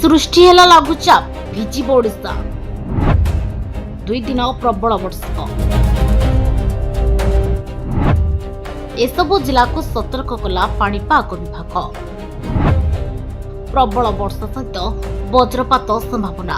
सृष्टि हेला लघुचाप भिजिब ओडिशा 2 दिन प्रबल वर्षा एसबु जिला को सतर्क कला पाणीपाग विभाग। प्रबल वर्षा सहित वज्रपात संभावना।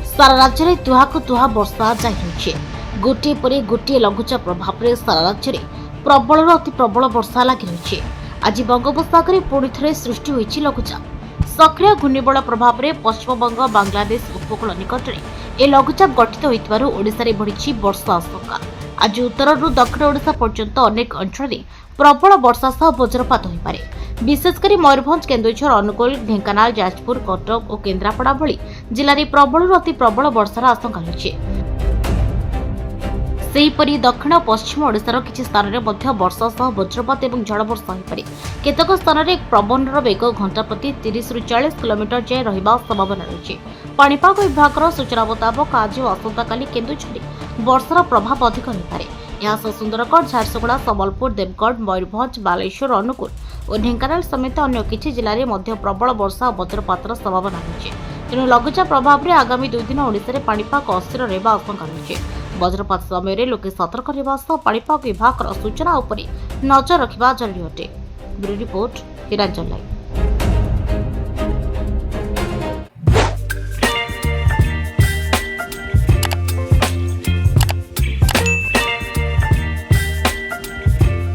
सारा राज्य में तुहाकु तुहा वर्षा जारी रही गोटे पर गोटे लघुचाप प्रभाव में सारा राज्य में प्रबल अति प्रबल वर्षा लगी रही। आज बंगोपसागर पुणी थे सृष्टि होइछि लघुचाप। सक्रिय घूर्णिबल प्रभाव में पश्चिमबंग बांग्लादेश उपकूल निकट में ए लघुचाप गठित होइतिबारु ओडिशा रे बढ़िछि वर्षा आशंका। आज उत्तरରୁ दक्षिण ओडिशा पर्यंत अनेक अंचल में प्रबल वर्षा सह वज्रपात होइपारे। विशेषकर मयूरभंज, केन्दुझर, अनुगोल, ढेंकानाल, जाजपुर, कटक और केन्द्रापड़ा भली जिले में प्रबल अति प्रबल वर्षार आशंका रही। सेहीपरि दक्षिण और पश्चिम ओडिशार किछि स्थान में वर्षा सह वज्रपात और झड़ वर्षा होइपारे। केतक स्थान में पवनर बेग घंटा प्रति 30 ରୁ 40 किलोमीटर जाए रहिबा संभावना रही। पाणीपाग विभाग सूचना मुताबक आज और आसंताकाली केन्दुझर वर्षार प्रभाव अधिक होइपारे। यहाँ सुंदरगढ़, झारसुगुड़ा, संबलपुर, देवगढ़, मयूरभंज, बालेश्वर, अनुगुल और ढेंकानाल समेत अन्य किछि जिले में प्रबल वर्षा और वज्रपातर संभावना रही। तेणु लघुचाप प्रभाव में आगामी 2 दिन ओडिशा रे पाणीपाग अस्थिर रहबा आशंका रही। वज्रपात समय लोके सतर्क रहबा सह पाणीपाग विभाग सूचना उपरे नजर रखिबा जरूरी अटे। Bureau report, हिरांचल।